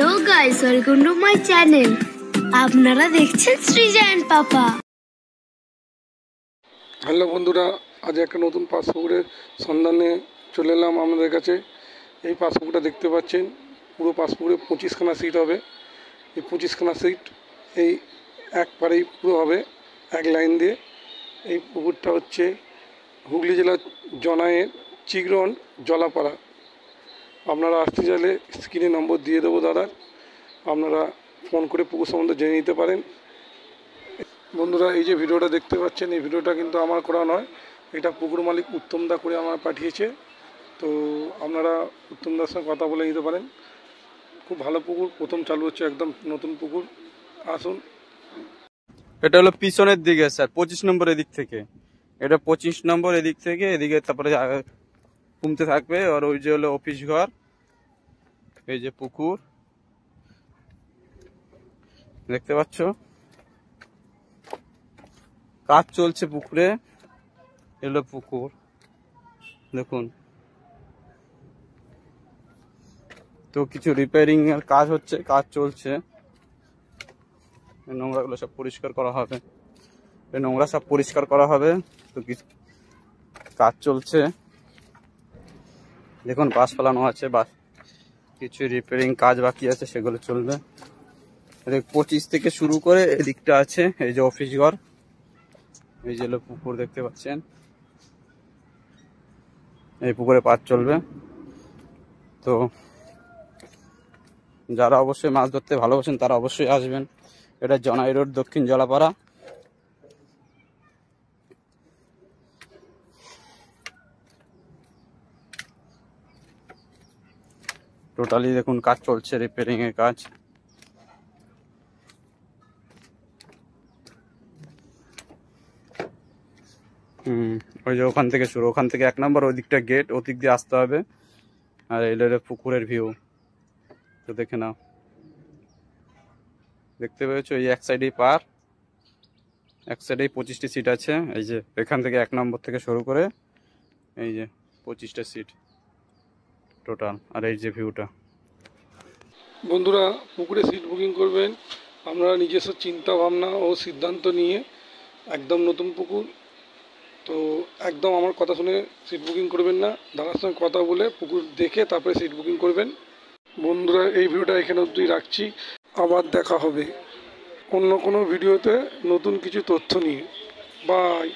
Hello guys, welcome to my channel. আপনারা দেখছেন সৃজন পাপা। Hello বন্ধুরা, আজ একটা নতুন পাসপুকুরের সন্ধানে চলে এলাম আপনাদের কাছে। এই পাসপুকুরটা দেখতে পাচ্ছেন, পুরো পাসপুকুরে 25খানা সিট হবে। এই 25খানা সিট এই একবারেই পুরো হবে এক লাইন দিয়ে। এই পুকুরটা হচ্ছে হুগলি জেলার জনায়ের চিগরন জলাপাড়া। আপনারা আসতে চাইলে স্ক্রিনে নম্বর দিয়ে দেবো দাদা, আপনারা ফোন করে পুকুর সম্বন্ধে জেনে নিতে পারেন। বন্ধুরা, এই যে ভিডিওটা দেখতে পাচ্ছেন, এই ভিডিওটা কিন্তু আমার করা নয়, এটা পুকুর মালিক উত্তম দা করে আমার পাঠিয়েছে। তো আপনারা উত্তম দার সঙ্গে কথা বলে নিতে পারেন। খুব ভালো পুকুর, প্রথম চালু হচ্ছে, একদম নতুন পুকুর। আসুন। এটা হলো পিছনের দিকে স্যার, 25 নম্বর এদিক থেকে। এটা 25 নম্বর এদিক থেকে এদিকে, তারপরে কমতে থাকবে। আর ওই যে হলো অফিস ঘর, এই যে পুকুর দেখতে পাচ্ছ, কাজ চলছে পুকুরে। এলো পুকুর দেখুন, তো কিছু রিপেয়ারিং এর কাজ হচ্ছে, কাজ চলছে। নোংরাগুলো সব পরিষ্কার করা হবে, নোংরা সব পরিষ্কার করা হবে। তো কিছু কাজ চলছে দেখুন, বাঁশ ফেলানো আছে, বাঁশ কিছু রিপেয়ারিং কাজ বাকি আছে, সেগুলো চলবে। 25 থেকে শুরু করে এদিকটা আছে, এই যে অফিস ঘর, এই যে পুকুর দেখতে পাচ্ছেন। এই পুকুরে কাজ চলবে। তো যারা অবশ্যই মাছ ধরতে ভালোবাসেন তারা অবশ্যই আসবেন। এটা জনাই রোড, দক্ষিণ জলাপাড়া। টোটালি দেখুন কাজ চলছে, রিপেয়ারিং এর কাজ। ওই যে ওখান থেকে শুরু, ওখান থেকে 1 নম্বর ওই দিকটা গেট, ওদিক দিয়ে আসতে হবে। আর এই পুকুরের ভিউ তো দেখে নাও, দেখতে পেয়েছো? এই এক সাইডেই পার, এক সাইডেই 25টি সিট আছে। এই যে এখান থেকে 1 নম্বর থেকে শুরু করে এই যে 25টা সিট টোটাল। আর এই যে ভিউটা। বন্ধুরা, পুকুরে সিট বুকিং করবেন আপনারা নিজস্ব চিন্তা ভাবনা ও সিদ্ধান্ত নিয়ে। একদম নতুন পুকুর, তো একদম আমার কথা শুনে সিট বুকিং করবেন না, দাদার সঙ্গে কথা বলে পুকুর দেখে তারপরে সিট বুকিং করবেন। বন্ধুরা, এই ভিডিওটা এখানে অবধি রাখছি। আবার দেখা হবে অন্য কোনো ভিডিওতে নতুন কিছু তথ্য নিয়ে। বাই।